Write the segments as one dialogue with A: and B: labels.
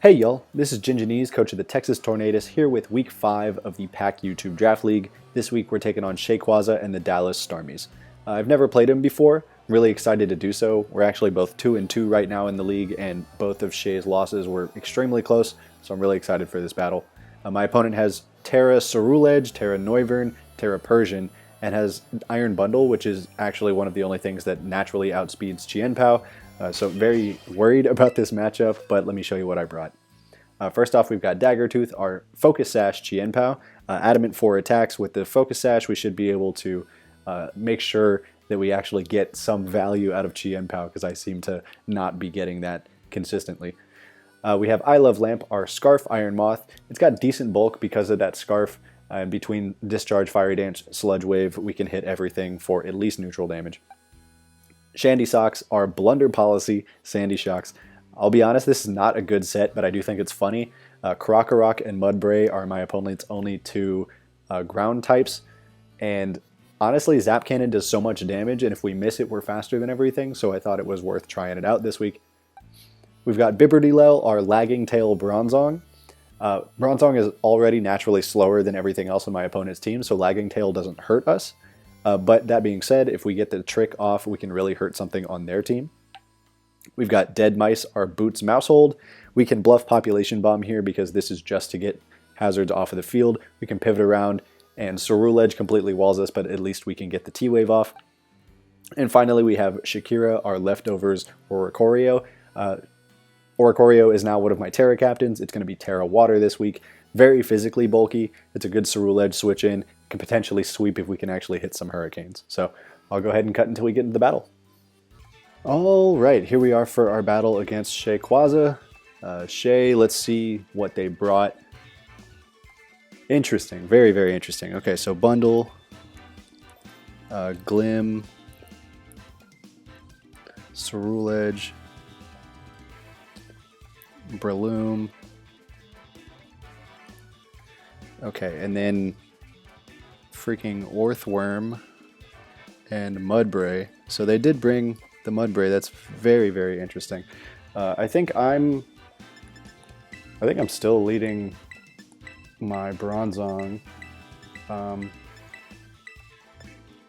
A: Hey y'all, this is Ginginese, coach of the Texas Tornadus, here with week 5 of the PAC YouTube Draft League. This week we're taking on Shayquaza and the Dallas Starmies. I've never played him before, I'm really excited to do so. We're actually both 2-2 right now in the league, and both of Shay's losses were extremely close, so I'm really excited for this battle. My opponent has Terra Cerulege, Terra Noivern, Terra Persian, and has Iron Bundle, which is actually one of the only things that naturally outspeeds Chien-Pao. So very worried about this matchup, but let me show you what I brought. First off, we've got Daggertooth, our Focus Sash Chien-Pao. Adamant 4 attacks. With the Focus Sash, we should be able to make sure that we actually get some value out of Chien-Pao, because I seem to not be getting that consistently. We have I Love Lamp, our Scarf Iron Moth. It's got decent bulk because of that Scarf. And between Discharge, Fiery Dance, Sludge Wave, we can hit everything for at least neutral damage. Shandy Socks are Blunder Policy Sandy Shocks. I'll be honest, this is not a good set, but I do think it's funny. Krokorok and Mudbray are my opponent's only two ground types, and honestly, Zap Cannon does so much damage, and if we miss it, we're faster than everything, so I thought it was worth trying it out this week. We've got Bibberdylel, our Lagging Tail Bronzong. Bronzong is already naturally slower than everything else on my opponent's team, so Lagging Tail doesn't hurt us. But that being said, if we get the trick off, we can really hurt something on their team. We've got Dead Mice, our Boots Mousehold. We can bluff Population Bomb here because this is just to get hazards off of the field. We can pivot around, and Cerulege completely walls us, but at least we can get the T-Wave off. And finally, we have Shakira, our Leftovers ORICOri-OH. ORICOri-OH is now one of my Terra captains. It's going to be Terra Water this week. Very physically bulky. It's a good Cerulege switch in. Can potentially sweep if we can actually hit some Hurricanes. So I'll go ahead and cut until we get into the battle. Alright, here we are for our battle against Shayquaza. Shay, let's see what they brought. Interesting, very, very interesting. Okay, so Bundle, Glim, Cerulege, Breloom. Okay, and then freaking Orthworm and Mudbray. So they did bring the Mudbray. That's very, very interesting. I think I'm still leading my Bronzong.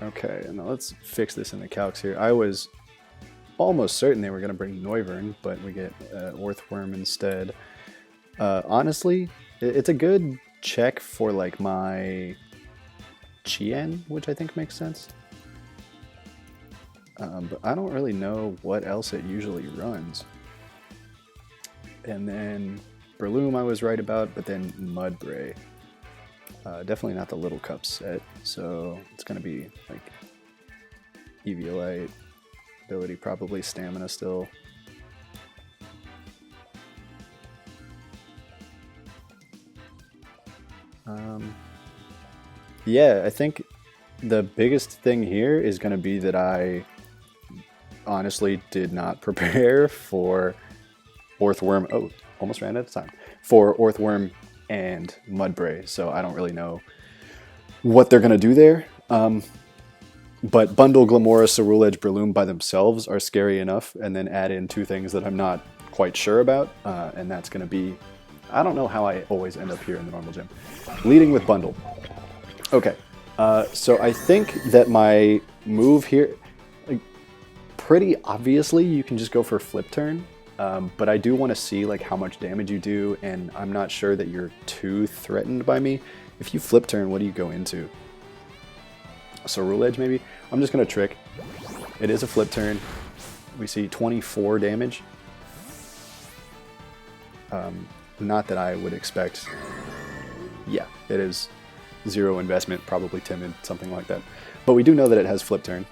A: Okay, now let's fix this in the calcs here. I was almost certain they were going to bring Noivern, but we get Orthworm instead. Honestly, it's a good check for like my Chien, which I think makes sense. But I don't really know what else it usually runs. And then Breloom I was right about, but then Mudbray. Definitely not the Little Cup set, so it's going to be like Eviolite, ability, probably Stamina still. Yeah, I think the biggest thing here is going to be that I honestly did not prepare for Orthworm. Oh, almost ran out of time. For Orthworm and Mudbray, so I don't really know what they're going to do there. But Bundle, Glamora, Cerulege, Breloom by themselves are scary enough, and then add in two things that I'm not quite sure about, and that's going to be, I don't know how I always end up here in the normal gym. Leading with Bundle. Okay, so I think that my move here, like, pretty obviously you can just go for Flip Turn, but I do want to see like how much damage you do, and I'm not sure that you're too threatened by me. If you Flip Turn, what do you go into? Cerulege maybe? I'm just going to Trick. It is a Flip Turn. We see 24 damage. Not that I would expect. Yeah, it is 0 investment, probably timid, something like that. But we do know that it has Flip Turn,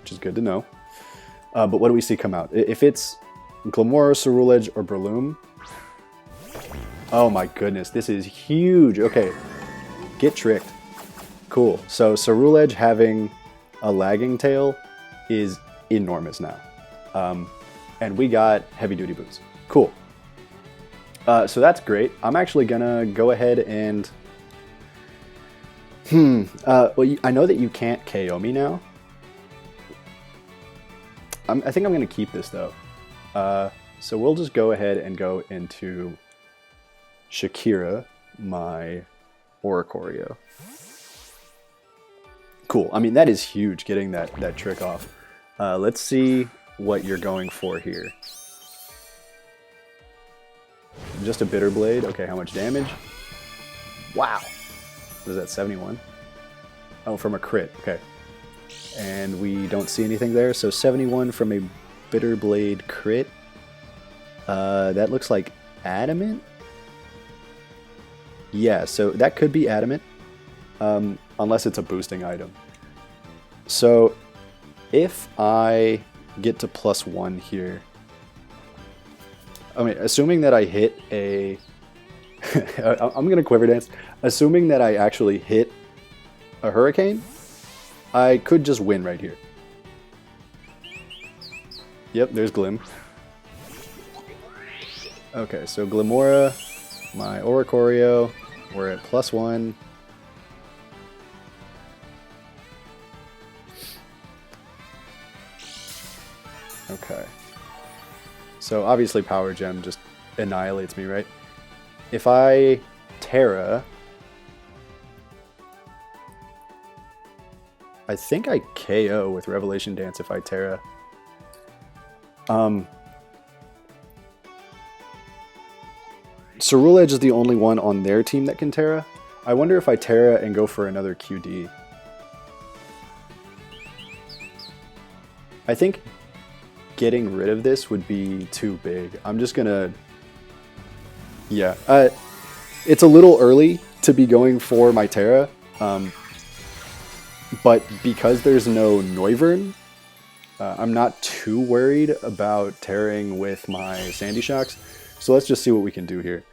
A: which is good to know. But what do we see come out? If it's Glamora, Cerulege, or Breloom, oh my goodness, this is huge. Okay, get tricked. Cool. So Cerulege having a Lagging Tail is enormous now. And we got Heavy Duty Boots. Cool. So that's great. I'm actually gonna go ahead and well, I know that you can't KO me now. I think I'm going to keep this, though. So we'll just go ahead and go into Shakira, my ORICORI-OH. Cool. I mean, that is huge, getting that trick off. Let's see what you're going for here. Just a Bitter Blade. Okay, how much damage? Wow. What is that, 71? Oh, from a crit. Okay. And we don't see anything there. So 71 from a Bitter Blade crit. That looks like Adamant? Yeah, so that could be Adamant. Unless it's a boosting item. So if I get to +1 here, I mean, assuming that I hit a... I'm going to Quiver Dance. Assuming that I actually hit a Hurricane, I could just win right here. Yep, there's Glim. Okay, so Glimmora, my ORICORI-OH, we're at +1. Okay. So obviously Power Gem just annihilates me, right? If I Terra, I think I KO with Revelation Dance if I Terra. Ceruledge is the only one on their team that can Terra. I wonder if I Terra and go for another QD. I think getting rid of this would be too big. I'm just gonna... Yeah. It's a little early to be going for my Terra. But because there's no Noivern, I'm not too worried about Terraing with my Sandy Shocks. So let's just see what we can do here.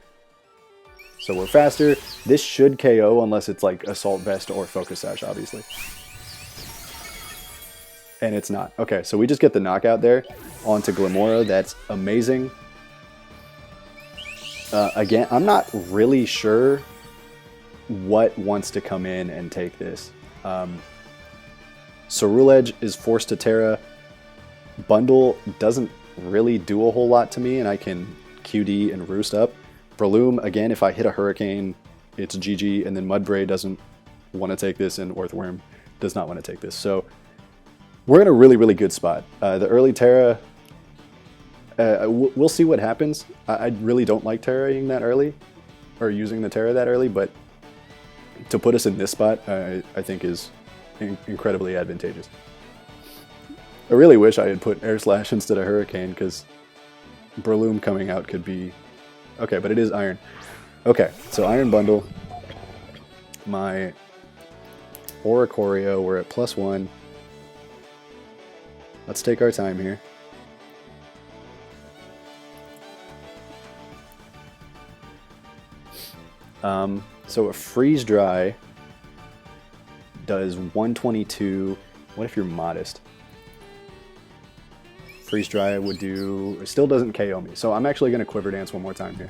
A: So we're faster. This should KO unless it's like Assault Vest or Focus Sash, obviously. And it's not. Okay, so we just get the knockout there onto Glimmora. That's amazing. Again, I'm not really sure what wants to come in and take this. Ceruledge is forced to Terra. Bundle doesn't really do a whole lot to me, and I can QD and Roost up. Breloom, again, if I hit a Hurricane, it's GG, and then Mudbray doesn't want to take this, and Orthworm does not want to take this. So we're in a really, really good spot. The early Terra, we'll see what happens. I really don't like Terraing that early, or using the Terra that early, but to put us in this spot, I think is incredibly advantageous. I really wish I had put Air Slash instead of Hurricane, because Breloom coming out could be... Okay, but it is Iron. Okay, so Iron Bundle. My ORICORI-OH, we're at +1. Let's take our time here. So a Freeze Dry does 122. What if you're modest? Freeze Dry would do... It still doesn't KO me. So I'm actually going to Quiver Dance one more time here.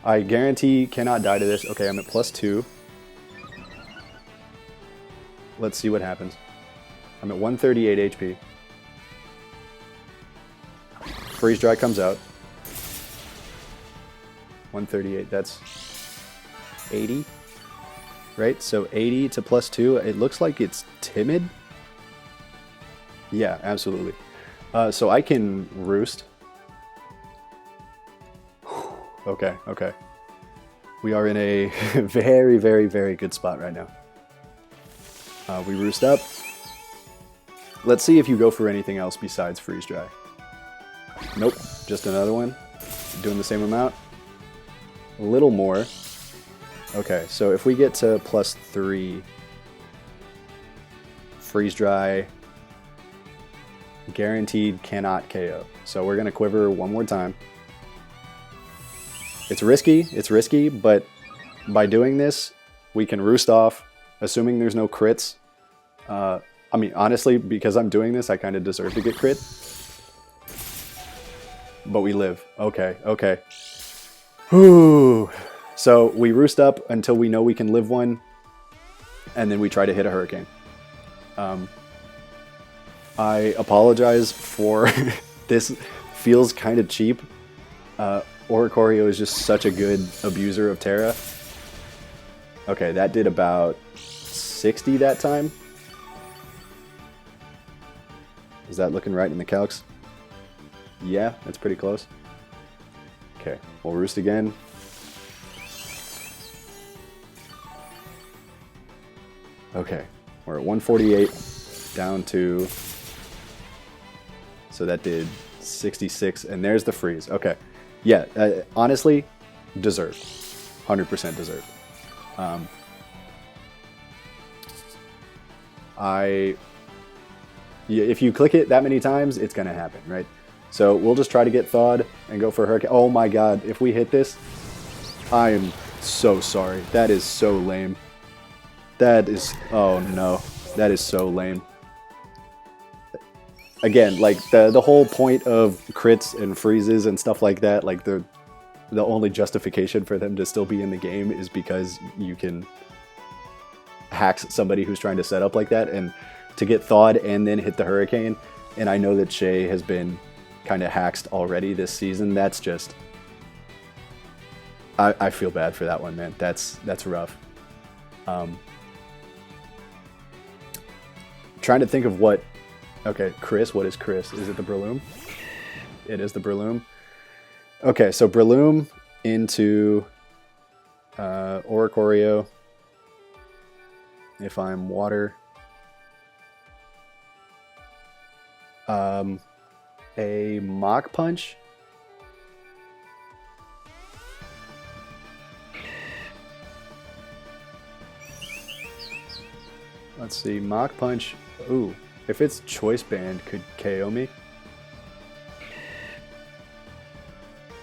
A: I guarantee cannot die to this. Okay, I'm at +2. Let's see what happens. I'm at 138 HP. Freeze Dry comes out. 138, that's 80, right? So 80 to +2, it looks like it's Timid. Yeah, absolutely. So I can Roost. Okay, okay. We are in a very, very, very good spot right now. We Roost up. Let's see if you go for anything else besides Freeze Dry. Nope, just another one. Doing the same amount. A little more. Okay, so if we get to +3, Freeze Dry, guaranteed cannot KO. So we're going to Quiver one more time. It's risky, but by doing this, we can Roost off, assuming there's no crits. I mean, honestly, because I'm doing this, I kind of deserve to get crit. But we live. Okay, okay. Whew. So we Roost up until we know we can live one, and then we try to hit a Hurricane. I apologize for This feels kind of cheap. ORICORI-OH is just such a good abuser of Terra. Okay, that did about 60 that time. Is that looking right in the calcs? Yeah, that's pretty close. Okay, we'll roost again. Okay, we're at 148, down to... So that did 66, and there's the freeze. Okay, yeah, honestly, deserved. 100% deserved. If you click it that many times, it's going to happen, right? So we'll just try to get thawed and go for Hurricane. Oh my god, if we hit this, I am so sorry. That is so lame. That is... Oh no. That is so lame. Again, like, the whole point of crits and freezes and stuff like that, like, the only justification for them to still be in the game is because you can hack somebody who's trying to set up like that, and to get thawed and then hit the Hurricane, and I know that Shay has been kind of hacked already this season, that's just... I feel bad for that one, man. That's rough. Trying to think of what... Okay, Chris, what is Chris? Is it the Breloom? It is the Breloom. Okay, so Breloom into ORICORI-OH. If I'm water. A Mach Punch. Let's see, Mach Punch. Ooh, if it's Choice Band, could KO me.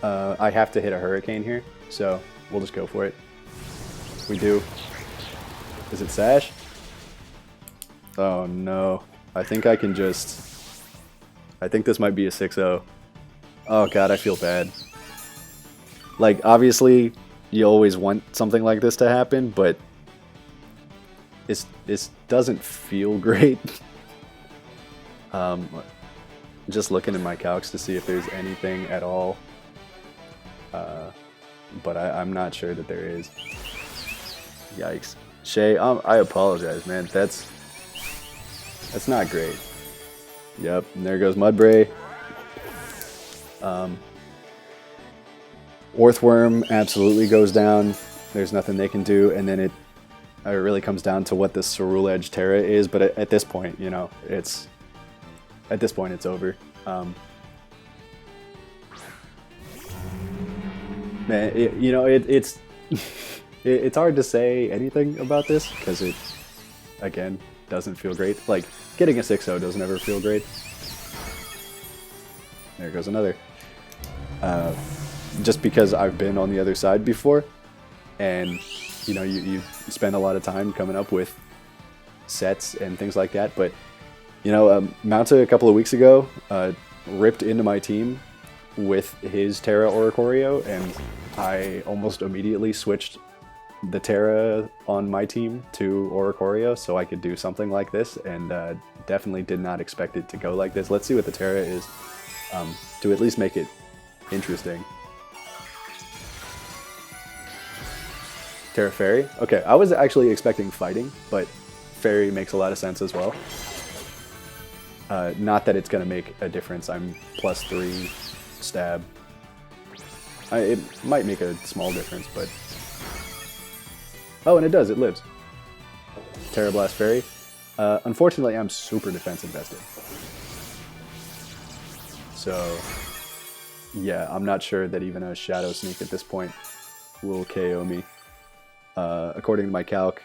A: I have to hit a Hurricane here, so we'll just go for it. We do. Is it Sash? Oh no. I think I can just... I think this might be a 6-0. Oh god, I feel bad. Like, obviously, you always want something like this to happen, but... This doesn't feel great. Just looking in my calcs to see if there's anything at all. But I'm not sure that there is. Yikes. Shay, I apologize, man. That's not great. Yep, and there goes Mudbray. Orthworm absolutely goes down. There's nothing they can do, and then it really comes down to what this Cerule Edge Terra is, but at this point, you know, it's over. Man, you know, it's it's hard to say anything about this because it, again, doesn't feel great. Like, getting a 6-0 doesn't ever feel great. There goes another. Just because I've been on the other side before, and you know, you spend a lot of time coming up with sets and things like that. But you know, Mountaih a couple of weeks ago ripped into my team with his Terra ORICORI-OH, and I almost immediately switched the Terra on my team to ORICORI-OH so I could do something like this, and definitely did not expect it to go like this. Let's see what the Terra is to at least make it interesting. Terra Fairy? Okay, I was actually expecting fighting, but Fairy makes a lot of sense as well. Not that it's going to make a difference. I'm +3 stab. It might make a small difference, but... Oh, and it does. It lives. Terra Blast Fairy. Unfortunately, I'm super defense invested. So, yeah, I'm not sure that even a Shadow Sneak at this point will KO me. According to my calc,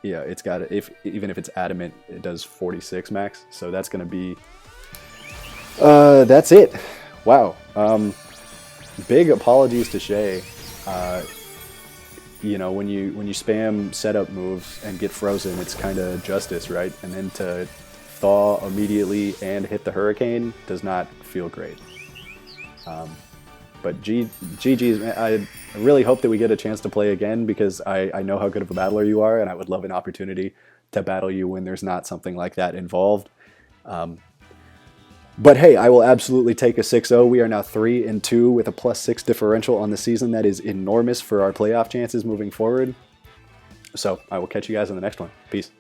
A: yeah, it's got even if it's adamant, it does 46 max. So that's gonna be that's it. Wow. Big apologies to Shay. You know, when you spam setup moves and get frozen, it's kind of justice, right? And then to thaw immediately and hit the Hurricane does not feel great. But GG's, I really hope that we get a chance to play again, because I know how good of a battler you are, and I would love an opportunity to battle you when there's not something like that involved. But hey, I will absolutely take a 6-0. We are now 3-2 with a +6 differential on the season. That is enormous for our playoff chances moving forward. So I will catch you guys in the next one. Peace.